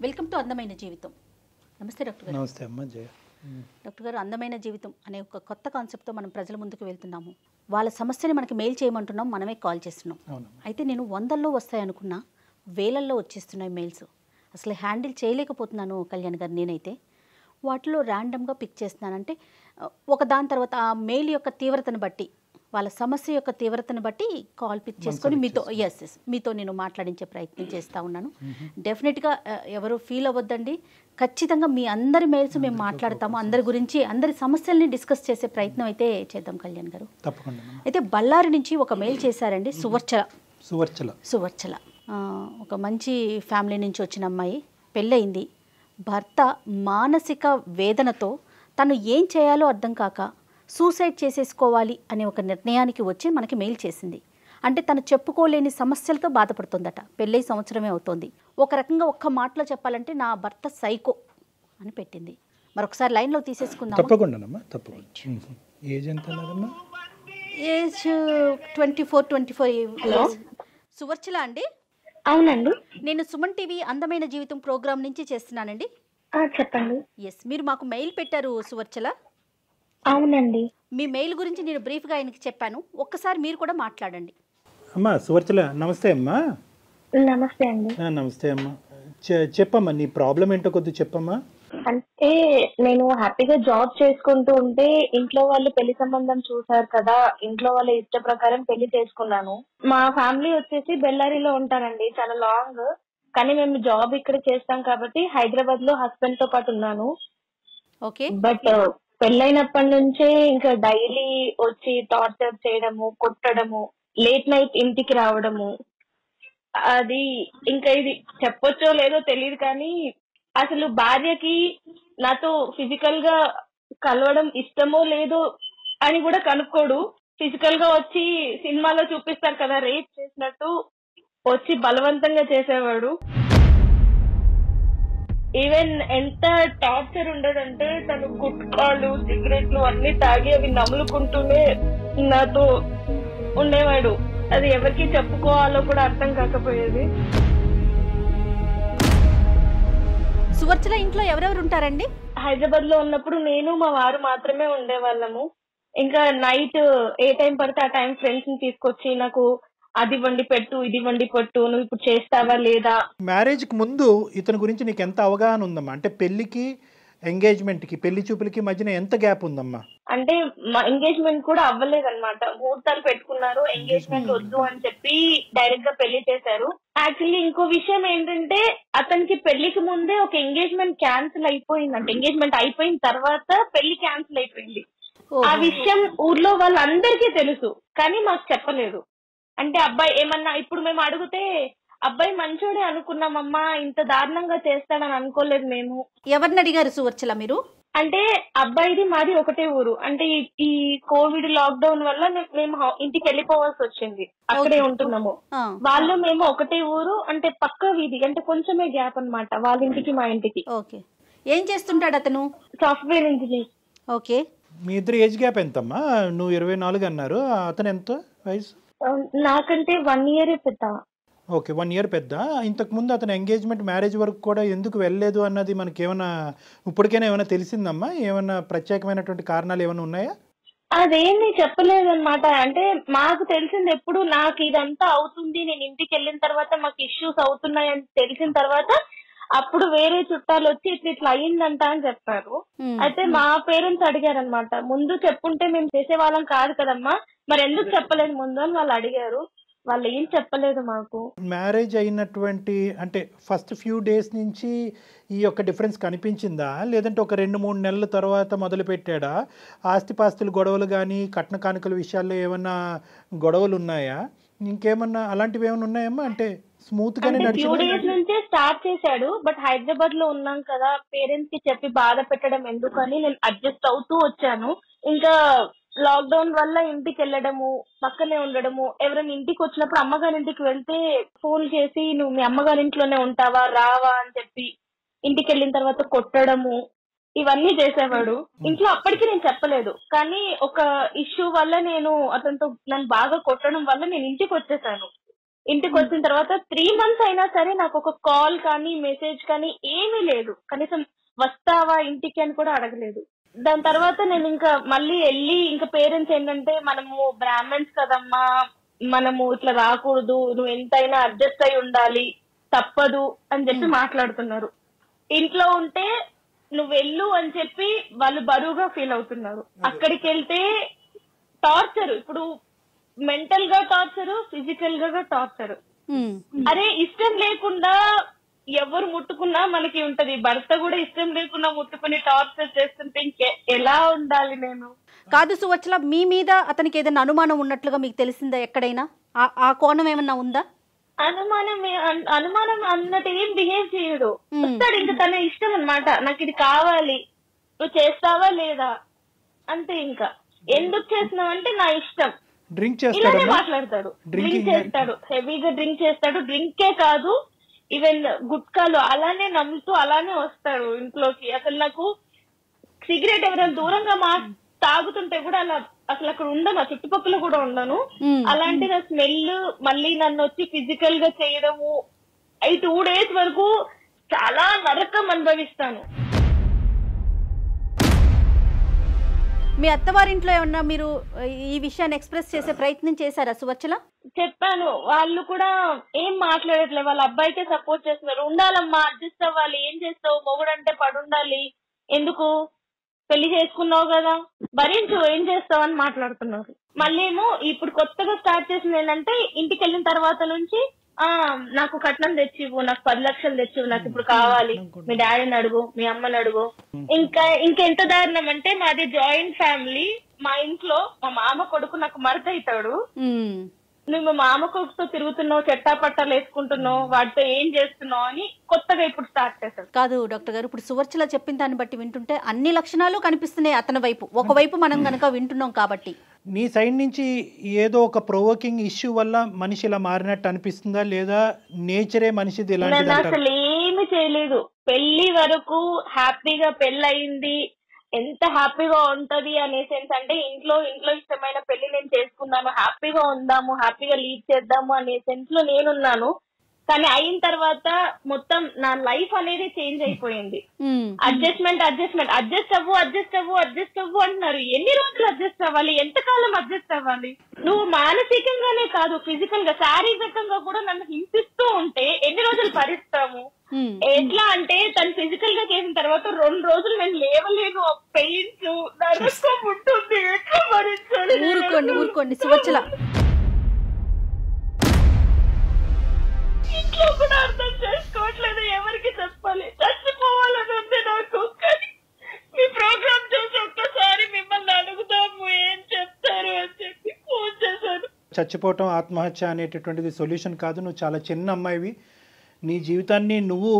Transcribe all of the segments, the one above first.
Welcome to అందమైన జీవితం. నమస్తే డాక్టర్ గారు. నమస్తే అమ్మ జయ. డాక్టర్ గారు, అందమైన జీవితం అనే ఒక కొత్త కాన్సెప్ట్తో మనం ప్రజల ముందుకు వెళ్తున్నాము. వాళ్ళ సమస్యని మనకి మెయిల్ చేయమంటున్నాం, మనమే కాల్ చేస్తున్నాం. అయితే నేను 100ల్లో వస్తాయి అనుకున్నా, వేలల్లో వచ్చేస్తున్నాయి మెయిల్స్. అసలు హ్యాండిల్ చేయలేకపోతున్నాను కళ్యాణ్ గారు. నేనైతే వాటిలో ర్యాండమ్గా పిక్ చేస్తున్నానంటే ఒక దాని తర్వాత ఆ మెయిల్ యొక్క తీవ్రతను బట్టి, వాళ్ళ సమస్య యొక్క తీవ్రతను బట్టి కాల్ పిక్ చేసుకొని మీతో నేను మాట్లాడించే ప్రయత్నం చేస్తూ ఉన్నాను. డెఫినెట్గా ఎవరు ఫీల్ అవ్వద్దండి. ఖచ్చితంగా మీ అందరి మెయిల్స్ మేము మాట్లాడతాము. అందరి గురించి, అందరి సమస్యల్ని డిస్కస్ చేసే ప్రయత్నం అయితే చేద్దాం కళ్యాణ్ గారు. తప్పకుండా. అయితే బళ్ళారి నుంచి ఒక మెయిల్ చేశారండి. సువర్చల ఒక మంచి ఫ్యామిలీ నుంచి వచ్చిన అమ్మాయి, పెళ్ళయింది. భర్త మానసిక వేదనతో తను ఏం చేయాలో అర్థం కాక సూసైడ్ చేసేసుకోవాలి అనే ఒక నిర్ణయానికి వచ్చి మనకి మెయిల్ చేసింది. అంటే తను చెప్పుకోలేని సమస్యలతో బాధపడుతుందట. పెళ్ళై సంవత్సరమే అవుతోంది. ఒక రకంగా ఒక్క మాటలో చెప్పాలంటే నా భర్త సైకో అని పెట్టింది. మరొకసారి లైన్లో తీసేసుకుందాం. తప్పకుండా. ఏజ్ ఎంత? Age 24 years. సువర్చల అండి? అవునండి. నేను సుమన్ టీవీ అందమైన జీవితం ప్రోగ్రామ్ నుంచి చేస్తున్నానండి. చెప్పండి. మీరు మాకు మెయిల్ పెట్టారు సువర్చల. అవునండి. మీ మెయిల్ గురించి నేను బ్రీఫ్గా ఆయనకి చెప్పాను. ఒక్కసారి మీరు కూడా మాట్లాడండి. అమ్మా సువర్చల, నమస్తే అమ్మా. నమస్తే అండి. నమస్తే అమ్మా. చెప్పమ్మా, నీ ప్రాబ్లం ఏంటో కొద్దిగా చెప్పమ్మా. అంటే నేను హ్యాపీగా జాబ్ చేసుకుంటూ ఉంటే ఇంట్లో వాళ్ళు పెళ్లి సంబంధం చూసారు కదా, ఇంట్లో వాళ్ళ ఇష్ట ప్రకారం పెళ్లి చేసుకున్నాను. మా ఫ్యామిలీ వచ్చేసి బెల్లారిలో ఉంటారండి, చాలా లాంగ్. కానీ మేము జాబ్ ఇక్కడ చేస్తాం కాబట్టి హైదరాబాద్ లో హస్బెండ్ తో పాటు ఉన్నాను. ఓకే. బట్ పెళ్ళైనప్పటి నుంచే ఇంకా డైలీ వచ్చి టార్చర్ చేయడము, కొట్టడము, లేట్ నైట్ ఇంటికి రావడము, అది ఇంకా ఇది చెప్పొచ్చో లేదో తెలియదు కానీ అసలు భార్యకి నాతో ఫిజికల్ గా కలవడం ఇష్టమో లేదో అని కూడా కనుక్కోడు. ఫిజికల్ గా వచ్చి సినిమాలో చూపిస్తారు కదా రేప్ చేసినట్టు, వచ్చి బలవంతంగా చేసేవాడు. ఈవెన్ ఎంత టార్చర్ ఉండదంటే తను గుట్కాలు, సిగరెట్లు అన్ని తాగి అవి నములుకుంటూనే నాతో ఉండేవాడు. అది ఎవరికి చెప్పుకోవాలో కూడా అర్థం కాకపోయేది. సువర్చల ఇంట్లో ఎవరెవరు ఉంటారండి? హైదరాబాద్ లో ఉన్నప్పుడు నేను మా వారు మాత్రమే ఉండేవాళ్ళము. ఇంకా నైట్ ఏ టైం పడితే ఆ టైం ఫ్రెండ్స్ ని తీసుకొచ్చి నాకు అది వండి పెట్టు, ఇది వండి పెట్టు, నువ్వు ఇప్పుడు చేస్తావా లేదా. మ్యారేజ్ కి ముందు ఇతని గురించి నీకు ఎంత అవగాహన ఉందమ్మా? అంటే పెళ్లికి ఎంగేజ్మెంట్ కి, పెళ్లి చూపులకి మధ్యన ఎంత గ్యాప్ ఉందమ్మా? అంటే మా ఎంగేజ్మెంట్ కూడా అవ్వలేదన్నమాట. ముహూర్తాలు పెట్టుకున్నారు, ఎంగేజ్మెంట్ వద్దు అని చెప్పి డైరెక్ట్ గా పెళ్లి చేశారు. యాక్చువల్లీ ఇంకో విషయం ఏంటంటే అతనికి పెళ్లికి ముందే ఒక ఎంగేజ్మెంట్ క్యాన్సిల్ అయిపోయింది. అంటే ఎంగేజ్మెంట్ అయిపోయిన తర్వాత పెళ్లి క్యాన్సిల్ అయిపోయింది. ఆ విషయం ఊర్లో వాళ్ళందరికీ తెలుసు కానీ మాకు చెప్పలేదు. అంటే అబ్బాయి ఏమన్నా ఇప్పుడు మేము అడిగితే అబ్బాయి మంచోడే అనుకున్నామమ్మా, ఇంత దారుణంగా చేస్తాడని అనుకోలేదు మేము. ఎవరిని అడిగారు సువర్చల మీరు? అంటే అబ్బాయిది మాది ఒకటే ఊరు. అంటే ఈ కోవిడ్ లాక్డౌన్ వల్ల మేము ఇంటికి వెళ్ళిపోవాల్సి వచ్చింది, అక్కడే ఉంటున్నాము. వాళ్ళు మేము ఒకటే ఊరు, అంటే పక్క వీధి, అంటే కొంచెమే గ్యాప్ అన్నమాట వాళ్ళ ఇంటికి మా ఇంటికి. ఓకే. ఏం చేస్తుంటాడు అతను? Software engineer. ఓకే. మీ ఇద్దరు ఏజ్ గ్యాప్ ఎంతమ్మా? నువ్వు 24 అన్నారు, అతను ఎంత వయసు? నాకంటే 1 year పెద్ద. ఓకే, 1 year పెద్ద. ఇంతకు ముందు అతను ఎంగేజ్మెంట్, మ్యారేజ్ వరకు కూడా ఎందుకు వెళ్ళలేదు అన్నది మనకి ఏమైనా ఇప్పటికైనా ఏమైనా తెలిసిందమ్మా? ఏమైనా ప్రత్యేకమైనటువంటి కారణాలు ఏమైనా ఉన్నాయా? అదేమి చెప్పలేదన్నమాట. అంటే మాకు తెలిసింది ఎప్పుడు నాకు ఇదంతా అవుతుంది, నేను ఇంటికి వెళ్ళిన తర్వాత మాకు ఇష్యూస్ అవుతున్నాయని తెలిసిన తర్వాత అప్పుడు వేరే చుట్టాలు వచ్చి ఇట్లా అయ్యిందంట అని చెప్పారు. అయితే మా పేరెంట్స్ అడిగారనమాట, ముందు చెప్పుంటే మేము చేసేవాళ్ళం కాదు కదమ్మా, మరి ఎందుకు చెప్పలేదు ముందు అని వాళ్ళు అడిగారు. వాళ్ళు ఏం చెప్పలేదు మాకు. మ్యారేజ్ అయినటువంటి అంటే ఫస్ట్ ఫ్యూ డేస్ నుంచి ఈ యొక్క డిఫరెన్స్ కనిపించిందా, లేదంటే ఒక 2-3 నెలల తర్వాత మొదలు పెట్టాడా? ఆస్తిపాస్తుల గొడవలు కానీ, కట్న కానుకల విషయాల్లో ఏమన్నా గొడవలు ఉన్నాయా? ఇంకేమన్నా అలాంటివి ఏమైనా ఉన్నాయమ్మా? అంటే స్మూత్ గానే నడిచిందా? 2 days నుంచే స్టార్ట్ చేశాడు. బట్ హైదరాబాద్ లో ఉన్నాం కదా, పేరెంట్స్ కి చెప్పి బాధ పెట్టడం ఎందుకని నేను అడ్జస్ట్ అవుతూ వచ్చాను. ఇంకా లాక్డౌన్ వల్ల ఇంటికి వెళ్ళడము, పక్కనే ఉండడము, ఎవరైనా ఇంటికి వచ్చినప్పుడు అమ్మగారి ఇంటికి వెళ్తే ఫోన్ చేసి నువ్వు మీ అమ్మగారి ఇంట్లోనే ఉంటావా, రావా అని చెప్పి ఇంటికి వెళ్ళిన తర్వాత కొట్టడము, ఇవన్నీ చేసేవాడు. ఇంట్లో అప్పటికి నేను చెప్పలేదు, కానీ ఒక ఇష్యూ వల్ల నేను అతనితో నన్ను బాగా కొట్టడం వల్ల నేను ఇంటికి వచ్చేసాను. ఇంటికి వచ్చిన తర్వాత 3 months అయినా సరే నాకు ఒక కాల్ కానీ మెసేజ్ కానీ ఏమీ లేదు. కనీసం వస్తావా ఇంటికి అని కూడా అడగలేదు. దాని తర్వాత నేను ఇంకా మళ్ళీ వెళ్ళి ఇంకా పేరెంట్స్ ఏంటంటే మనము బ్రాహ్మణ్స్ కదమ్మా, మనము ఇట్లా రాకూడదు, నువ్వు ఎంతైనా అడ్జస్ట్ అయి ఉండాలి, తప్పదు అని చెప్పి మాట్లాడుతున్నారు. ఇంట్లో ఉంటే నువ్వు వెళ్ళు అని చెప్పి వాళ్ళు బరువుగా ఫీల్ అవుతున్నారు. అక్కడికి వెళ్తే టార్చర్, ఇప్పుడు మెంటల్ గా టార్చర్, ఫిజికల్ గా టార్చర్. అరే ఇష్టం లేకుండా ఎవరు ముట్టుకున్నా మనకి ఉంటది, భర్త కూడా ఇష్టం లేకుండా ముట్టుకుని టార్చర్ చేస్తుంటే ఎలా ఉండాలి నేను? కాదు సువచ్చల, మీ మీద అతనికి ఏదైనా అనుమానం ఉన్నట్లుగా మీకు తెలిసిందా ఎక్కడైనా? ఆ కోణం ఏమన్నా ఉందా? అనుమానం అన్నట్టు ఏం బిహేవ్ చేయడు. వస్తాడు, ఇంకా తన ఇష్టం అన్నమాట. నాకు ఇది కావాలి, నువ్వు చేస్తావా లేదా అంతే. ఇంకా ఎందుకు చేస్తున్నావు అంటే నా ఇష్టం. డ్రింక్ ఇలానే మాట్లాడతాడు. డ్రింక్ చేస్తాడు, హెవీగా డ్రింక్ చేస్తాడు. డ్రింకే కాదు, ఈవెన్ గుట్కాలు అలానే నమ్ముతూ అలానే వస్తాడు ఇంట్లోకి. అసలు నాకు సిగరెట్ ఎవరైనా దూరంగా తాగుతుంటే కూడా అలా అసలు అక్కడ ఉండను, ఆ చుట్టుపక్కల కూడా ఉండను. అలాంటిది ఆ స్మెల్ మళ్ళీ నన్ను వచ్చి ఫిజికల్ గా చేయడము, 2 days వరకు చాలా నరకం అనుభవిస్తాను. మీ అత్తవారింట్లో ఏమన్నా మీరు ఈ విషయాన్ని ఎక్స్ప్రెస్ చేసే ప్రయత్నం చేశారా సువచ్చల? చెప్పాను, వాళ్ళు కూడా ఏం మాట్లాడట్లేదు. వాళ్ళ అబ్బాయికే సపోర్ట్ చేస్తున్నారు. ఉండాలమ్మా, అడ్జస్ట్ అవ్వాలి, ఏం చేస్తావు, మొగుడంటే పడుండాలి, ఎందుకు పెళ్లి చేసుకున్నావు కదా, భరించు, ఏం చేస్తావు అని మాట్లాడుతున్నారు. మళ్ళీ ఏమో ఇప్పుడు కొత్తగా స్టార్ట్ చేసింది ఏంటంటే, ఇంటికి వెళ్ళిన తర్వాత నుంచి నాకు కట్నం తెచ్చివు, నాకు 10 లక్షలు తెచ్చివు, నాకు ఇప్పుడు కావాలి, మీ డాడీని అడుగు, మీ అమ్మని అడుగు. ఇంకెంత దారుణం అంటే మాది జాయింట్ ఫ్యామిలీ. మా ఇంట్లో మా మామ కొడుకు నాకు మరత అవుతాడు. నువ్వు మా మామ కొడుకుతో తిరుగుతున్నావు, చెట్టాపట్టాలు వేసుకుంటున్నావు, వాటితో ఏం చేస్తున్నావు అని కొత్తగా ఇప్పుడు స్టార్ట్ చేశాడు. కాదు డాక్టర్ గారు, ఇప్పుడు సువర్చల చెప్పిన దాన్ని బట్టి వింటుంటే అన్ని లక్షణాలు కనిపిస్తున్నాయి అతని వైపు. ఒకవైపు మనం గనక వింటున్నాం కాబట్టి నీ సైడ్ నుంచి ఏదో ఒక ప్రొవోకింగ్ ఇష్యూ వల్ల మనిషి ఇలా మారినట్టు అనిపిస్తుందా, లేదా నేచరే మనిషిది ఇలాంటిది? అసలు ఏమి చేయలేదు. పెళ్లి వరకు హ్యాపీగా పెళ్లి అయింది, ఎంత హ్యాపీగా ఉంటది అనే సెన్స్. అంటే ఇంట్లో ఇష్టమైన పెళ్లి నేను చేసుకున్నాను, హ్యాపీగా ఉందాము, హ్యాపీగా లీడ్ చేద్దాము అనే సెన్స్ లో నేనున్నాను. కానీ అయిన తర్వాత మొత్తం నా లైఫ్ అనేది చేంజ్ అయిపోయింది. అడ్జస్ట్ అవ్వు అంటున్నారు. ఎన్ని రోజులు అడ్జస్ట్ అవ్వాలి, ఎంతకాలం అడ్జస్ట్ అవ్వాలి? నువ్వు మానసికంగానే కాదు, ఫిజికల్ గా, శారీరకంగా కూడా నన్ను హింసిస్తూ ఉంటే ఎన్ని రోజులు భరిస్తాము? ఎట్లా అంటే తను ఫిజికల్ గా చేసిన తర్వాత 2 రోజులు నేను లేవలేను, పెయిన్స్ నరకం ఉంటుంది, ఎట్లా భరించాలి? ఊరుకోండి సువచ్చల. ఇంట్లో కూడా అర్థం చేసుకోవట్లేదు, ఎవరికి చెప్పాలి? చచ్చిపోవాలని ఉంది నాకు. కానీ మీ ప్రోగ్రామ్ చూసి ఒక్కసారి మిమ్మల్ని అడుగుదాము, ఏం చెప్తారు అని చెప్పి ఫోన్ చేశాను. చచ్చిపోవటం, ఆత్మహత్య అనేటటువంటిది సొల్యూషన్ కాదు. నువ్వు చాలా చిన్న అమ్మాయివి. నీ జీవితాన్ని నువ్వు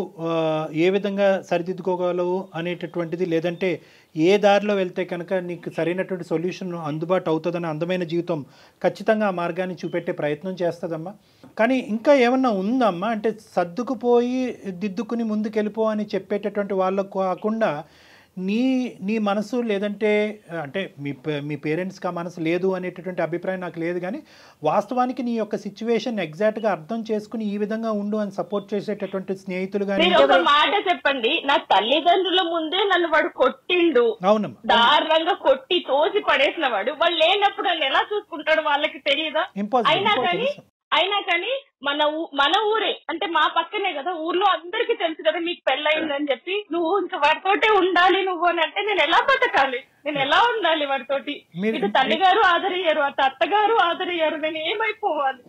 ఏ విధంగా సరిదిద్దుకోగలవు అనేటటువంటిది, లేదంటే ఏ దారిలో వెళ్తే కనుక నీకు సరైనటువంటి సొల్యూషన్ అందుబాటు అవుతుందని అందమైన జీవితం ఖచ్చితంగా ఆ మార్గాన్ని చూపెట్టే ప్రయత్నం చేస్తుందమ్మా. కానీ ఇంకా ఏమన్నా ఉందమ్మా అంటే సర్దుకుపోయి దిద్దుకుని ముందుకెళ్ళిపో అని చెప్పేటటువంటి వాళ్ళకు కాకుండా నీ మనసు, లేదంటే అంటే మీ పేరెంట్స్కి ఆ మనసు లేదు అనేటటువంటి అభిప్రాయం నాకు లేదు, కానీ వాస్తవానికి నీ యొక్క సిచ్యువేషన్ ఎగ్జాక్ట్గా అర్థం చేసుకుని ఈ విధంగా ఉండు అని సపోర్ట్ చేసేటటువంటి స్నేహితులు కానీ. ఒక మాట చెప్పండి, నా తల్లిదండ్రుల ముందే నన్ను వాడు కొట్టిండు. అవునమ్మా, దారుణంగా కొట్టి తోసి పడేసిన వాడు. వాళ్ళు లేనప్పుడు నన్ను ఎలా చూసుకుంటాడు వాళ్ళకి తెలియదా? అయినా కానీ మన ఊరే అంటే మా పక్కనే కదా, ఊర్లో అందరికి తెలుసు కదా మీకు పెళ్ళయిందని చెప్పి, నువ్వు ఇంకా వాడితోటే ఉండాలి నువ్వు అని అంటే నేను ఎలా బతకాలి? నేను ఎలా ఉండాలి వాడితోటి? ఇటు తల్లిగారు ఆదరయ్యారు, అటు అత్తగారు ఆదరయ్యారు, నేను ఏమైపోవాలి?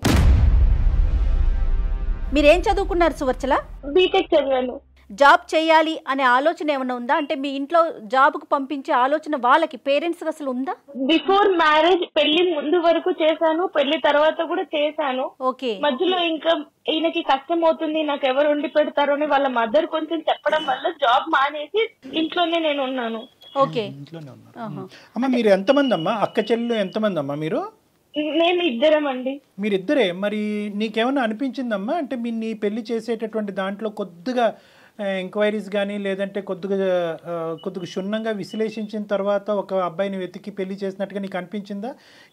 మీరేం చదువుకున్నారు సువర్చల? బీటెక్ చదివాను. జాబ్ చేయాలి అనే ఆలోచన ఏమైనా ఉందా? అంటే మీ ఇంట్లో జాబ్కు పంపించే ఆలోచన వాళ్ళకి, పేరెంట్స్ అసలు ఉందా? బిఫోర్ మ్యారేజ్, పెళ్లి ముందు వరకు చేశాను, పెళ్లి తర్వాత కూడా చేశాను. ఓకే. మధ్యలో ఇంకా ఈయనకి కష్టం అవుతుంది, నాకు ఎవరు వండి పెడతారు అని వాళ్ళ మదర్ కొంచెం చెప్పడం వల్ల జాబ్ మానేసి ఇంట్లోనే నేను ఉన్నాను. ఓకే. అమ్మా మీరు ఎంతమంది అమ్మా? అక్క చెల్లెలు ఎంతమంది అమ్మా మీరు? మేము ఇద్దరం అండి. మీరిద్దరే. మరి నీకేమన్నా అనిపించిందమ్మా అంటే నీ పెళ్లి చేసేటటువంటి దాంట్లో కొద్దిగా ఎంక్వైరీస్ కానీ లేదంటే కొద్దిగా క్షుణ్ణంగా విశ్లేషించిన తర్వాత ఒక అబ్బాయిని వెతికి పెళ్లి చేసినట్టుగా నీకు అనిపించిందా?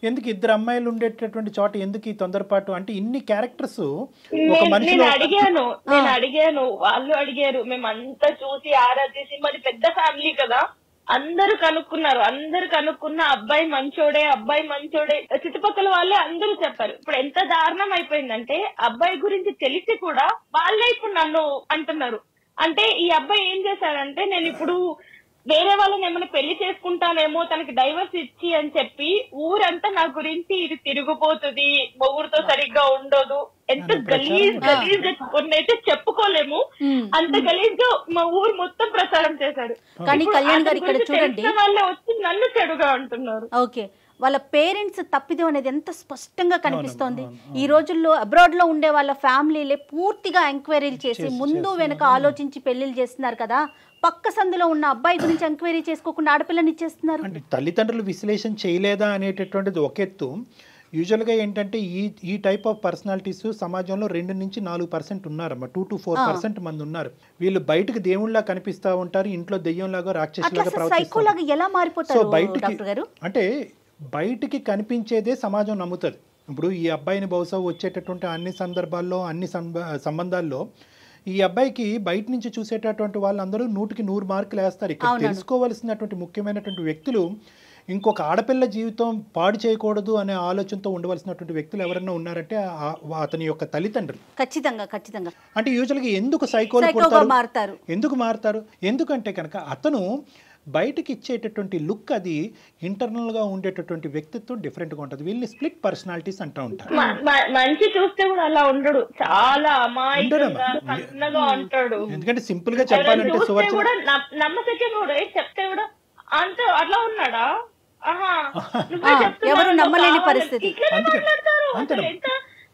ఎందుకు ఇద్దరు అమ్మాయిలు ఉండేటటువంటి చోట ఎందుకు ఈ తొందరపాటు? అంటే ఇన్ని క్యారెక్టర్స్ ఒక మనిషిలో నేను అడిగాను, వాళ్ళు అడిగారు, మేమంతా చూసి ఆరా తీసి, మరి పెద్ద ఫ్యామిలీ కదా, అందరూ కనుక్కున్న అబ్బాయి మంచోడే చుట్టుపక్కల వాళ్ళే అందరూ చెప్పారు. ఇప్పుడు ఎంత దారుణం అయిపోయిందంటే అబ్బాయి గురించి తెలిసి కూడా వాళ్ళే ఇప్పుడు నన్ను అంటున్నారు. అంటే ఈ అబ్బాయి ఏం చేశారంటే, నేను ఇప్పుడు వేరే వాళ్ళని ఏమైనా పెళ్లి చేసుకుంటానేమో తనకి డైవర్స్ ఇచ్చి అని చెప్పి ఊరంతా నా గురించి ఇది తిరిగిపోతుంది, మొగుడుతో సరిగ్గా ఉండదు, ఎంత గలీజ్ గా కొన్నైతే చెప్పుకోలేము, అంత గలీజ్ గా మా ఊరు మొత్తం ప్రచారం చేశాడు. కానీ కళ్యాణ్ గారు ఇక్కడ చూడండి, వాళ్ళే వచ్చి నన్ను చెడుగా అంటున్నారు. ఓకే, వాళ్ళ పేరెంట్స్ తప్పిదం అనేది ఎంత స్పష్టంగా కనిపిస్తోంది. ఈ రోజుల్లో అబ్రాడ్ లో ఉండే వాళ్ళ ఫ్యామిలీలే పూర్తిగా ఎంక్వైరీలు చేసి ముందు వెనక ఆలోచించి పెళ్లిళ్ళు చేస్తున్నారు కదా. పక్క సందులో ఉన్న అబ్బాయి గురించి ఎంక్వైరీ చేసుకోకుండా ఆడపిల్లని ఇచ్చేస్తున్నారు. అంటే తల్లిదండ్రులు విశ్లేషణ చేయలేదా అనేటటువంటిది ఒక ఎత్తు. యూజువల్గా ఏంటంటే ఈ టైప్ ఆఫ్ పర్సనాలిటీస్ సమాజంలో 2-4% ఉన్నారమ్మా. 2-4% మంది ఉన్నారు. వీళ్ళు బయటకు దేవుళ్ళలా కనిపిస్తూ ఉంటారు, ఇంట్లో దెయ్యంలాగా రాక్షసులాగా ప్రవర్తిస్తారు. ఎలా మారిపోతారు డాక్టర్ గారు? అంటే బయటికి కనిపించేదే సమాజం నమ్ముతుంది. ఇప్పుడు ఈ అబ్బాయిని బహుశా వచ్చేటటువంటి అన్ని సందర్భాల్లో అన్ని సంబంధాల్లో ఈ అబ్బాయికి బయట నుంచి చూసేటటువంటి వాళ్ళందరూ 100కి 100 మార్కులు వేస్తారు. ఇక్కడ తెలుసుకోవలసినటువంటి ముఖ్యమైనటువంటి వ్యక్తులు ఇంకొక ఆడపిల్ల జీవితం పాడు చేయకూడదు అనే ఆలోచనతో ఉండవలసినటువంటి వ్యక్తులు ఎవరైనా ఉన్నారంటే అతని యొక్క తల్లిదండ్రులు. ఖచ్చితంగా. అంటే యూజువల్గా ఎందుకు సైకోగా మారుతారు? ఎందుకు మారుతారు? ఎందుకంటే కనుక అతను బయటకి ఇచ్చేటటువంటి లుక్ అది ఇంటర్నల్ గా ఉండేటటువంటి వ్యక్తిత్వం డిఫరెంట్ గా ఉంటుంది. వీళ్ళని స్ప్లిట్ పర్సనాలిటీస్ అంటూ ఉంటారు. మంచి చూస్తే కూడా అలా ఉండడు, చాలా అమాయకంగా ఉంటాడు. ఎందుకంటే సింపుల్ గా చెప్పాలంటే నమ్మశక్యం కూడా చెప్తే కూడా అంత అట్లా ఉన్నాడా, ఎవరు నమ్మలేని పరిస్థితి.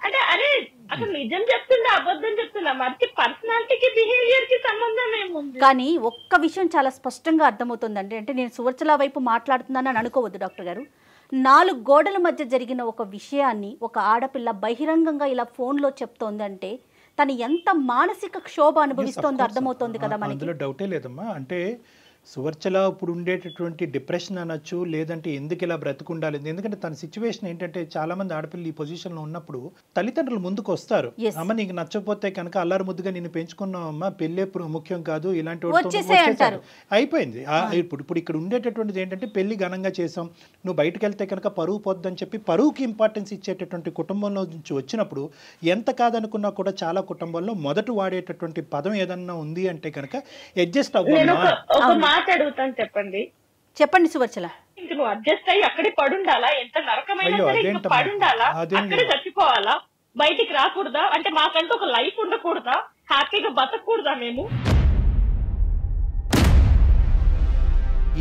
అంటే అరే అసలు నిజం చెప్తుండే అబద్ధం చెప్తున్నా, మరి పర్సనాలిటీకి బిహేవియర్ కి సంబంధం ఏముంది? కానీ ఒక్క విషయం చాలా స్పష్టంగా అర్థమవుతుందండి. అంటే నేను సువర్చల వైపు మాట్లాడుతున్నానని అనుకోవద్దు డాక్టర్ గారు. 4 గోడల మధ్య జరిగిన ఒక విషయాన్ని ఒక ఆడపిల్ల బహిరంగంగా ఇలా ఫోన్లో చెప్తోందంటే తను ఎంత మానసిక క్షోభ అనుభవిస్తోందో అర్థమవుతోంది కదా మనకి. అందులో డౌటే లేదమ్మా. అంటే సువర్చల ఇప్పుడు ఉండేటటువంటి డిప్రెషన్ అనొచ్చు, లేదంటే ఎందుకు ఇలా బ్రతుకుండాలి. ఎందుకంటే తన సిచ్యువేషన్ ఏంటంటే చాలా మంది ఆడపిల్లలు ఈ పొజిషన్లో ఉన్నప్పుడు తల్లిదండ్రులు ముందుకు వస్తారు. అమ్మ నీకు నచ్చకపోతే కనుక అల్లారు ముద్దుగా నిన్ను పెంచుకున్నావమ్మా, పెళ్ళే ముఖ్యం కాదు, ఇలాంటి అయిపోయింది. ఇప్పుడు ఇక్కడ ఉండేటటువంటిది ఏంటంటే పెళ్లి ఘనంగా చేసాం, నువ్వు బయటకు వెళ్తే కనుక పరువు పోద్దని చెప్పి పరువుకి ఇంపార్టెన్స్ ఇచ్చేటటువంటి కుటుంబంలో నుంచి వచ్చినప్పుడు ఎంత కాదనుకున్నా కూడా చాలా కుటుంబాల్లో మొదట వాడేటటువంటి పదం ఏదన్నా ఉంది అంటే కనుక అడ్జస్ట్ అవ్వాలి. అడుగుతాను, చెప్పండి సువర్చల. ఇంక నువ్వు అడ్జస్ట్ అయ్యి అక్కడే పడుండాలా? ఎంత నరకమైనా సరే ఇంకా పడుండాలా? అక్కడే చచ్చిపోవాలా? బయటికి రాకూడదా? అంటే మాకంటూ ఒక లైఫ్ ఉండకూడదా? హ్యాపీగా బతకూడదా మేము?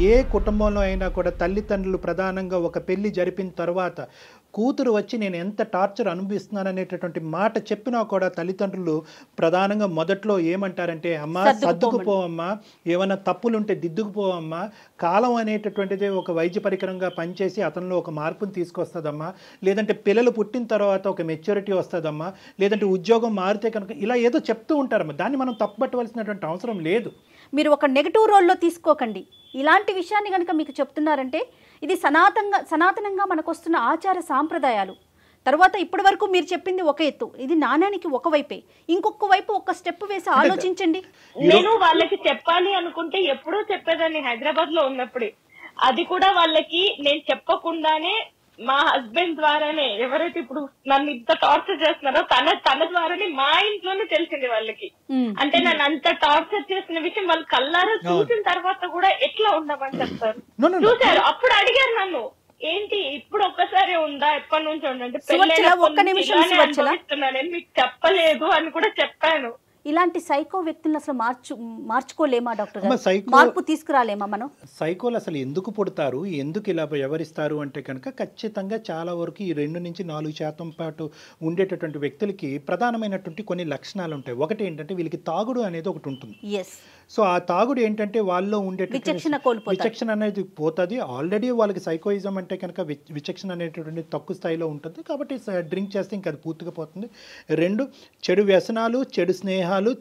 ఏ కుటుంబంలో అయినా కూడా తల్లిదండ్రులు ప్రధానంగా ఒక పెళ్లి జరిపిన తర్వాత కూతురు వచ్చి నేను ఎంత టార్చర్ అనుభవిస్తున్నాను అనేటటువంటి మాట చెప్పినా కూడా తల్లిదండ్రులు ప్రధానంగా మొదట్లో ఏమంటారంటే అమ్మా సర్దుకుపోవమ్మా, ఏమైనా తప్పులుంటే దిద్దుకుపోవమ్మా, కాలం అనేటటువంటిదే ఒక వైద్య పరికరంగా పనిచేసి అతనిలో ఒక మార్పును తీసుకొస్తుందమ్మా, లేదంటే పిల్లలు పుట్టిన తర్వాత ఒక మెచ్యూరిటీ వస్తుందమ్మా, లేదంటే ఉద్యోగం మారితే కనుక ఇలా ఏదో చెప్తూ ఉంటారమ్మా. దాన్ని మనం తప్పుపట్టవలసినటువంటి అవసరం లేదు. మీరు ఒక నెగటివ్ రోల్లో తీసుకోకండి. ఇలాంటి విషయాన్ని కనుక మీకు చెప్తున్నారంటే ఇది సనాతనంగా మనకు వస్తున్న ఆచార సాంప్రదాయాలు. తర్వాత ఇప్పటి వరకు మీరు చెప్పింది ఒక ఎత్తు, ఇది నాణానికి ఒకవైపే, ఇంకొక వైపు ఒక స్టెప్ వేసి ఆలోచించండి. నేను వాళ్ళకి చెప్పాలి అనుకుంటే ఎప్పుడూ చెప్పేదాన్ని హైదరాబాద్ లో ఉన్నప్పుడే. అది కూడా వాళ్ళకి నేను చెప్పకుండానే మా హస్బెండ్ ద్వారానే, ఎవరైతే ఇప్పుడు నన్ను ఇంత టార్చర్ చేస్తున్నారో తన ద్వారానే మా ఇంట్లోనే తెలిసింది వాళ్ళకి. అంటే నన్ను అంత టార్చర్ చేసిన విషయం వాళ్ళు కళ్ళారా చూసిన తర్వాత కూడా ఎట్లా ఉండమని చెప్తారు. చూసారు, అప్పుడు అడిగారు నన్ను, ఏంటి ఇప్పుడు ఒక్కసారి ఉందా, ఎప్పటి నుంచి ఉండంటే నేను మీకు చెప్పలేదు అని కూడా చెప్పాను. ఇలాంటి సైకో వ్యక్తులను అసలు మార్చుకోలేమా డాక్టర్ గారు? మార్పు తీసుకురాలేమా మనం? సైకోలు అసలు ఎందుకు పుడతారు, ఎందుకు ఇలా వ్యవహరిస్తారు అంటే కనుక ఖచ్చితంగా చాలా వరకు ఈ 2-4% పాటు ఉండేటటువంటి వ్యక్తులకి ప్రధానమైనటువంటి కొన్ని లక్షణాలు ఉంటాయి. ఒకటి ఏంటంటే వీళ్ళకి తాగుడు అనేది ఒకటి ఉంటుంది. సో ఆ తాగుడు ఏంటంటే వాళ్ళలో విచక్షణ కోల్పోతారు. విచక్షణ అనేది పోతుంది. ఆల్రెడీ వాళ్ళకి సైకోయిజం అంటే కనుక విచక్షణ అనేటువంటి తక్కువ స్థాయిలో ఉంటుంది కాబట్టి డ్రింక్ చేస్తే ఇంకా అది పూర్తిగా పోతుంది. 2 చెడు వ్యసనాలు, చెడు స్నేహాలు,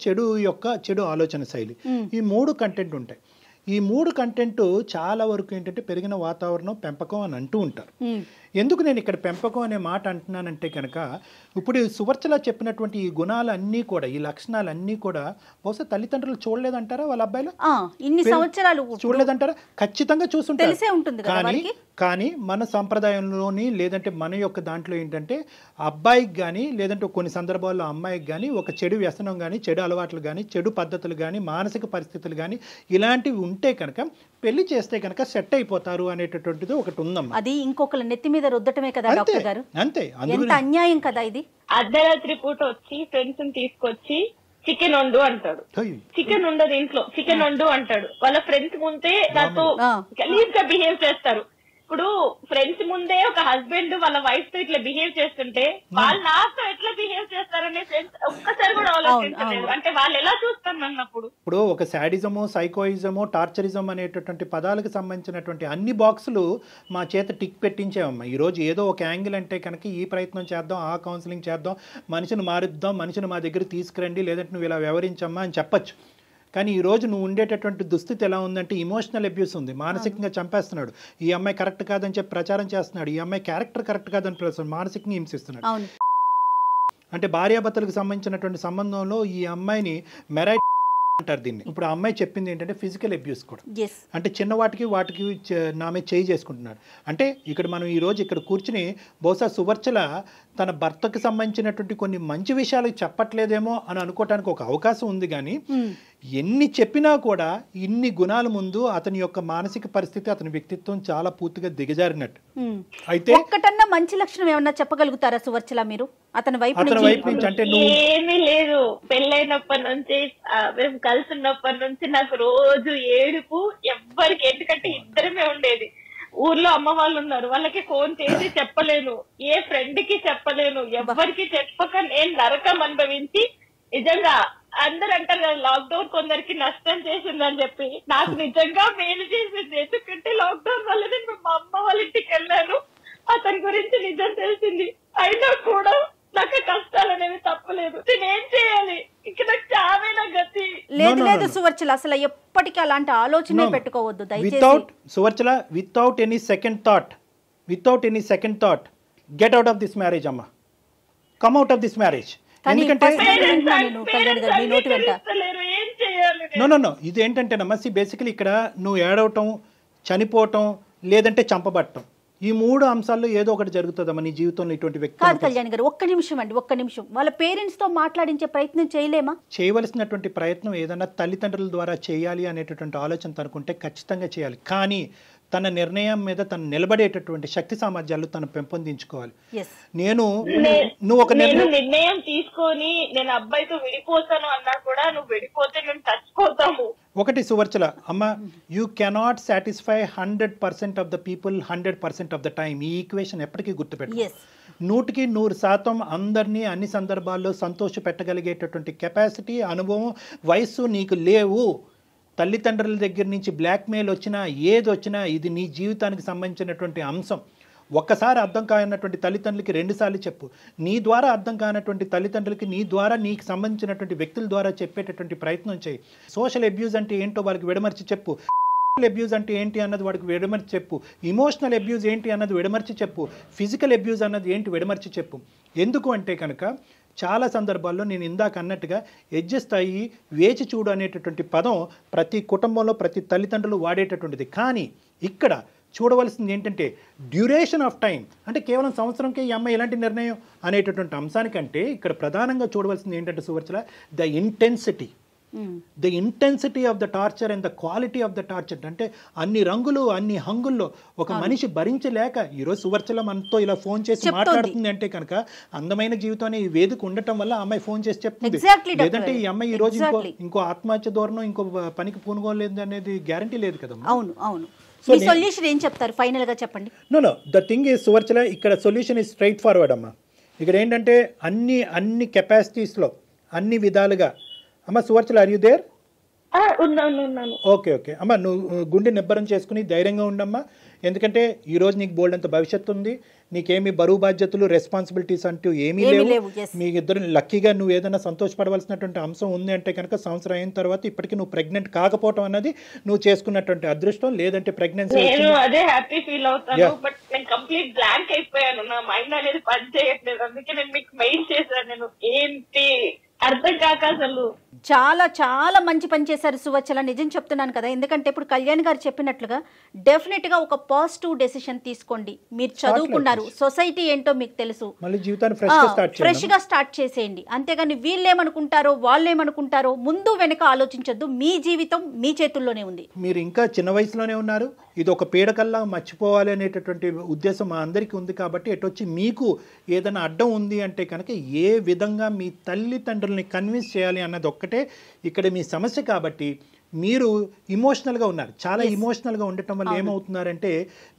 చెడు ఆలోచన శైలి, ఈ 3 కంటెంట్ ఉంటాయి. ఈ 3 కంటెంట్ చాలా వరకు ఏంటంటే పెరిగిన వాతావరణం, పెంపకం అని అంటూ ఉంటారు. ఎందుకు నేను ఇక్కడ పెంపకం అనే మాట అంటున్నానంటే కనుక ఇప్పుడు సువర్చల చెప్పినటువంటి ఈ గుణాలన్నీ కూడా, ఈ లక్షణాలన్నీ కూడా బహుశా తల్లిదండ్రులు చూడలేదంటారా వాళ్ళ అబ్బాయిలు? ఇన్ని సంవత్సరాలు చూడలేదంటారా? ఖచ్చితంగా చూసుంటారు. తెలిసే ఉంటుంది కదా కానీ మన సంప్రదాయంలోని లేదంటే మన యొక్క దాంట్లో ఏంటంటే అబ్బాయికి కానీ లేదంటే కొన్ని సందర్భాల్లో అమ్మాయికి కానీ ఒక చెడు వ్యసనం కానీ, చెడు అలవాట్లు కానీ, చెడు పద్ధతులు కానీ, మానసిక పరిస్థితులు కానీ ఇలాంటివి ఉంటే కనుక పెళ్లి చేస్తే కనుక సెట్ అయిపోతారు అనేటటువంటిది ఒకటి ఉందమ్మా. అది ఇంకొకళ్ళ నెత్తి మీద రుద్దటమే కదా డాక్టర్ గారు. అంతే, ఎంత అన్యాయం కదా ఇది. అర్ధరాత్రి పూట వచ్చి ఫ్రెండ్స్ తీసుకొచ్చి చికెన్ వండు అంటాడు. చికెన్ ఉండదు ఇంట్లో, చికెన్ వండు అంటాడు. వాళ్ళ ఫ్రెండ్స్ ముందే నాతో గలీజ్ గా బిహేవ్ చేస్తారు. ఇప్పుడు ఫ్రెండ్స్ ముందే ఒక హస్బెండ్ వాళ్ళ వైఫ్ తో ఇట్లా బిహేవ్ చేస్తుంటే వాళ్ళు నాతో ఎట్లా బిహేవ్ చేస్తారనే ఫ్రెండ్స్ ఒక్కసారి కూడా ఆలోచించలేదు. అంటే వాళ్ళు ఎలా చూస్తారు అన్నప్పుడు. ఇప్పుడు ఒక శాడిజము, సైకోయిజము, టార్చరిజం అనేటటువంటి పదాలకు సంబంధించినటువంటి అన్ని బాక్సులు మా చేత టిక్ పెట్టించామమ్మా. ఈరోజు ఏదో ఒక యాంగిల్ అంటే కనుక ఈ ప్రయత్నం చేద్దాం, ఆ కౌన్సిలింగ్ చేద్దాం, మనిషిని మారుద్దాం, మనిషిని మా దగ్గర తీసుకురండి, లేదంటే నువ్వు ఇలా వ్యవహరించమ్మా అని చెప్పచ్చు. కానీ ఈరోజు నువ్వు ఉండేటటువంటి దుస్థితి ఎలా ఉందంటే ఇమోషనల్ అబ్యూస్ ఉంది. మానసికంగా చంపేస్తున్నాడు. ఈ అమ్మాయి కరెక్ట్ కాదని చెప్పి ప్రచారం చేస్తున్నాడు. ఈ అమ్మాయి క్యారెక్టర్ కరెక్ట్ కాదని ప్రచారం, మానసికంగా హింసిస్తున్నాడు. అంటే భార్యాభర్తలకు సంబంధించినటువంటి సంబంధంలో ఈ అమ్మాయిని మెరైట్ అంటారు దీన్ని. ఇప్పుడు ఆ అమ్మాయి చెప్పింది ఏంటంటే ఫిజికల్ అబ్యూస్ కూడా. అంటే చిన్న వాటికి నామే చేయి చేసుకుంటున్నాడు. అంటే ఇక్కడ మనం ఈరోజు ఇక్కడ కూర్చుని బహుశా సువర్చల తన భర్తకు సంబంధించినటువంటి కొన్ని మంచి విషయాలు చెప్పట్లేదేమో అని అనుకోవటానికి ఒక అవకాశం ఉంది. కానీ ఎన్ని చెప్పినా కూడా ఇన్ని గుణాల ముందు అతని యొక్క మానసిక పరిస్థితి, అతని వ్యక్తిత్వం చాలా పూర్తిగా దిగజారినట్టు. అయితే ఒక్కటన్నా మంచి లక్షణం ఏమన్నా చెప్పగలుగుతారా సువర్చల మీరు అతని వైపు నుంచి? అంటే ఏమీ లేదు. పెళ్ళైనప్పటి నుంచి మేము కలిసి ఉన్నప్పటి నుంచి నాకు రోజు ఏడుపు ఎవ్వరికి, ఎందుకంటే ఇద్దరమే ఉండేది. ఊర్లో అమ్మ వాళ్ళు ఉన్నారు, వాళ్ళకి ఫోన్ చేసి చెప్పలేను, ఏ ఫ్రెండ్ కి చెప్పలేను, ఎవ్వరికి చెప్పక నేను నరకం అనుభవించి నిజంగా అందరు అంటారు కదా లాక్డౌన్ కొందరికి నష్టం చేసిందని చెప్పి, నాకు నిజంగా మేలు చేసింది. ఎందుకంటే లాక్డౌన్ వల్ల నేను మా అమ్మ వాళ్ళ ఇంటికి వెళ్ళాను, అతని గురించి నిజం తెలిసింది. అయినా కూడా నాకు కష్టాలు అనేవి తప్పలేదు. నేనేం చేయాలి? ఇక నాకు చావేనా గతి? లేదు సువర్చల, అసలు ఎప్పటికీ అలాంటి ఆలోచన పెట్టుకోవద్దు దయచేసి. Suvarchala, without any second thought get out of this marriage అమ్మా. Come out of this marriage. ఎందుకంటే నో ఇది ఏంటంటేనమ్మా, బేసికలీ ఇక్కడ నువ్వు ఏడవటం, చనిపోవటం, లేదంటే చంపబట్టం, ఈ 3 అంశాల్లో ఏదో ఒకటి జరుగుతుందమ్మా నీ జీవితంలో. ఇటువంటి వ్యక్తి కాదు కళ్యాణ్ గారు, ఒక్క నిమిషం వాళ్ళ పేరెంట్స్ తో మాట్లాడించే ప్రయత్నం చేయలేమా? చేయవలసినటువంటి ప్రయత్నం ఏదన్నా తల్లిదండ్రుల ద్వారా చేయాలి అనేటటువంటి ఆలోచన తనుకుంటే ఖచ్చితంగా చేయాలి. కానీ తన నిర్ణయం మీద తను నిలబడేటటువంటి శక్తి సామర్థ్యాలు తను పెంపొందించుకోవాలి. నువ్వు ఒక నిర్ణయం తీసుకొని నేను అబ్బాయితో విడిపోతాను అన్నా కూడా నువ్వు విడిపోతే మేము చచ్చిపోతాము. ఒకటి సువర్చల అమ్మ, you cannot satisfy 100% of the people 100% of the time. ఈ ఈక్వేషన్ ఎప్పటికీ గుర్తుపెట్టు. 100% అందరినీ అన్ని సందర్భాల్లో సంతోష పెట్టగలిగేటటువంటి కెపాసిటీ, అనుభవం, వయస్సు నీకు లేవు. తల్లిదండ్రుల దగ్గర నుంచి బ్లాక్మెయిల్ వచ్చినా ఏది వచ్చినా ఇది నీ జీవితానికి సంబంధించినటువంటి అంశం. ఒక్కసారి అర్థం కానటువంటి తల్లిదండ్రులకి 2 సార్లు చెప్పు. నీ ద్వారా అర్థం కానటువంటి తల్లిదండ్రులకి నీ ద్వారా నీకు సంబంధించినటువంటి వ్యక్తుల ద్వారా చెప్పేటటువంటి ప్రయత్నం చేయి. సోషల్ అబ్యూజ్ అంటే ఏంటో వాళ్ళకి విడమర్చి చెప్పు. అబ్యూజ్ అంటే ఏంటి అన్నది వాడికి విడమర్చి చెప్పు. ఇమోషనల్ అబ్యూజ్ ఏంటి అన్నది విడమర్చి చెప్పు. ఫిజికల్ అబ్యూజ్ అన్నది ఏంటి విడమర్చి చెప్పు. ఎందుకు అంటే కనుక చాలా సందర్భాల్లో నేను ఇందాక అన్నట్టుగా అడ్జస్ట్ అయ్యి వేచి చూడు అనేటటువంటి పదం ప్రతి కుటుంబంలో ప్రతి తల్లిదండ్రులు వాడేటటువంటిది. కానీ ఇక్కడ చూడవలసింది ఏంటంటే డ్యూరేషన్ ఆఫ్ టైం. అంటే కేవలం సంవత్సరంకే ఈ అమ్మాయి ఎలాంటి నిర్ణయం అనేటటువంటి అంశానికంటే ఇక్కడ ప్రధానంగా చూడవలసింది ఏంటంటే Suvarchala, the intensity of the torture and the quality of the torture. అంటే అన్ని రంగులు అన్ని హంగుల్లో ఒక మనిషి భరించలేక ఈరోజు సువర్చల మనతో ఇలా ఫోన్ చేసి మాట్లాడుతుంది అంటే కనుక అందమైన జీవితం ఈ వేదిక ఉండటం వల్ల అమ్మాయి ఫోన్ చేసి చెప్తుంది. లేదంటే ఈ అమ్మాయి ఈ రోజు ఇంకో ఆత్మహత్య ధోరణం, ఇంకో పనికి పూనుకోలేదు అనేది గ్యారంటీ లేదు కదా. అవును. సొల్యూషన్ ఏం చెప్తారు ఫైనల్ గా చెప్పండి. Know the thing is Suvarchala, ఇక్కడ సొల్యూషన్ ఈజ్ స్ట్రైట్ ఫార్వర్డ్ అమ్మా. ఇక్కడ ఏంటంటే అన్ని కెపాసిటీస్లో అన్ని విధాలుగా అమ్మ సువర్చల, ఆర్ యు దేర్? ఉన్నాను. ఓకే ఓకే అమ్మ, నువ్వు గుండె నిబ్బరం చేసుకుని ధైర్యంగా ఉండమ్మా. ఎందుకంటే ఈ రోజు నీకు బోల్డ్ అంత భవిష్యత్తు ఉంది. నీకేమి బరువు బాధ్యతలు రెస్పాన్సిబిలిటీస్ అంటూ ఏమీ లేవు. మీ ఇద్దరు లక్కీగా నువ్వు ఏదైనా సంతోషపడవలసినటువంటి అంశం ఉంది అంటే కనుక సంవత్సరం అయిన తర్వాత ఇప్పటికీ నువ్వు ప్రెగ్నెంట్ కాకపోవడం అన్నది నువ్వు చేసుకున్నటువంటి అదృష్టం. లేదంటే ప్రెగ్నెన్సీ అదే హ్యాపీ ఫీల్ అవుతాను. బట్ నేను కంప్లీట్ బ్లాంక్ అయిపోయాను. నా మైండ్ అనేది పని చేయట్లేదు. అందుకే నేను మీకు మెయిల్ చేశాను. నేను ఏంటి అర్థం కాక అసలు. చాలా చాలా మంచి పని చేశారు సువచ్చల, నిజం చెప్తున్నాను కదా. ఎందుకంటే ఇప్పుడు కళ్యాణ్ గారు చెప్పినట్లుగా డెఫినెట్గా ఒక పాజిటివ్ డెసిషన్ తీసుకోండి. మీరు చదువుకున్నారు, సొసైటీ ఏంటో మీకు తెలుసు, ఫ్రెష్గా స్టార్ట్ చేసేయండి. అంతేగాని వీళ్ళేమనుకుంటారో వాళ్ళేమనుకుంటారో ముందు వెనక ఆలోచించొద్దు. మీ జీవితం మీ చేతుల్లోనే ఉంది. మీరు ఇంకా చిన్న వయసులోనే ఉన్నారు. ఇది ఒక పీడకల్లా మర్చిపోవాలి అనేటటువంటి ఉద్దేశం మా అందరికీ ఉంది. కాబట్టి ఎటొచ్చి మీకు ఏదైనా అడ్డం ఉంది అంటే కనుక ఏ విధంగా మీ తల్లిదండ్రుల్ని కన్విన్స్ చేయాలి అన్నది ఒక్కటే ఇక్కడ మీ సమస్య. కాబట్టి మీరు ఇమోషనల్గా ఉన్నారు. చాలా ఇమోషనల్గా ఉండటం వల్ల ఏమవుతున్నారంటే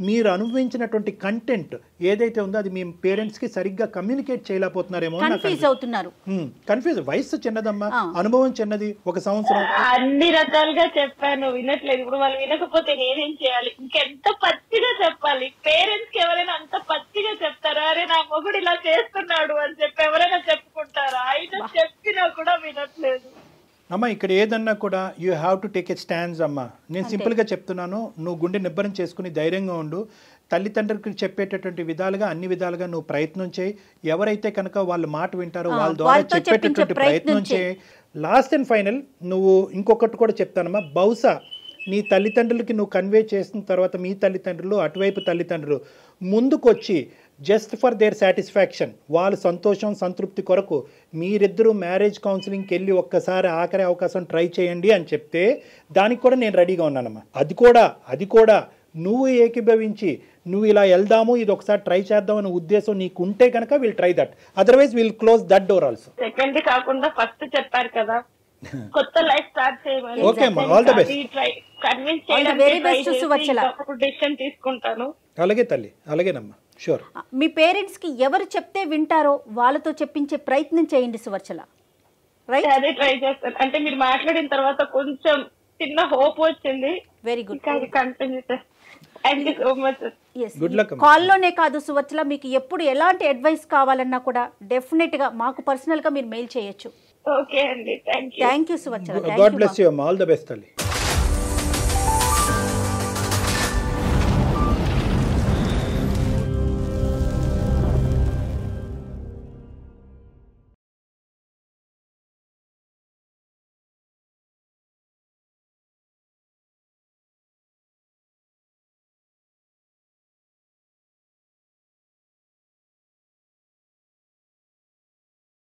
మీరు అనుభవించినటువంటి కంటెంట్ ఏదైతే ఉందో అది మీ పేరెంట్స్కి సరిగ్గా కమ్యూనికేట్ చేయలేకపోతున్నారేమో. కన్ఫ్యూజ్. వయసు చిన్నదమ్మా, అనుభవం చిన్నది. ఒక సంవత్సరం అన్ని రకాలుగా చెప్పాను, వినట్లేదు. ఇప్పుడు వాళ్ళు వినకపోతే నేనేం చేయాలి? ఇంకెంత పచ్చిగా చెప్పాలి? పేరెంట్స్ కి ఎవరైనా అంత పచ్చిగా చెప్తారా? అరే నా మొగుడు ఇలా చేస్తున్నాడు అని చెప్పి ఎవరైనా చెప్పుకుంటారా? ఆయన చెప్పినా కూడా వినట్లేదు. అమ్మ ఇక్కడ ఏదన్నా కూడా you have to take a stands అమ్మ. నేను సింపుల్గా చెప్తున్నాను, నువ్వు గుండె నిబ్బరం చేసుకుని ధైర్యంగా ఉండు. తల్లిదండ్రులకు చెప్పేటటువంటి విధాలుగా అన్ని విధాలుగా నువ్వు ప్రయత్నం చేయి. ఎవరైతే కనుక వాళ్ళ మాట వింటారో వాళ్ళ ద్వారా చెప్పేటటువంటి ప్రయత్నం చేయి. లాస్ట్ అండ్ ఫైనల్ నువ్వు ఇంకొకటి కూడా చెప్తానమ్మా. బహుశా నీ తల్లిదండ్రులకి నువ్వు కన్వే చేసిన తర్వాత మీ తల్లిదండ్రులు అటువైపు తల్లిదండ్రులు ముందుకొచ్చి జస్ట్ ఫర్ దేర్ సాటిస్ఫాక్షన్, వాళ్ళ సంతోషం సంతృప్తి కొరకు మీరిద్దరూ మ్యారేజ్ కౌన్సిలింగ్కి వెళ్ళి ఒక్కసారి ఆఖరి అవకాశం ట్రై చేయండి అని చెప్తే దానికి కూడా నేను రెడీగా ఉన్నానమ్మా. అది కూడా నువ్వు ఏకీభవించి నువ్వు ఇలా వెళ్దాము, ఇది ఒకసారి ట్రై చేద్దాం అనే ఉద్దేశం నీకు ఉంటే కనుక will try that. Otherwise will close that door also. Second కాకుండా ఫస్ట్ చెప్పారు కదా, కొత్త లైఫ్ స్టార్ట్ చేయమని. ఓకే అమ్మా, ఆల్ ద బెస్ట్. కన్విన్స్ చేయడానికి డెసిషన్ తీసుకుంటాను. అలాగే తల్లి, అలాగేనమ్మా, షూర్. మీ పేరెంట్స్ కి ఎవరు చెప్తే వింటారో వాళ్ళతో చెప్పించే ప్రయత్నం చేయండి సువర్చల. రైట్, అదే ట్రై చేస్తాను. అంటే మీరు మాట్లాడిన తర్వాత కొంచెం చిన్న హోప్ వచ్చింది. Very good. కంటిన్యూ చేస్తాను. Thank you so much. కాల్లోనే కాదు సువర్చల, మీకు ఎప్పుడు ఎలాంటి అడ్వైస్ కావాలన్నా కూడా డెఫినెట్ గా మాకు పర్సనల్ గా మీరు మెయిల్ చేయొచ్చు. ఓకే అండి, thank you. Thank you Suvarchala. God bless you అమ్మా, ఆల్ ద బెస్ట్ తల్లి.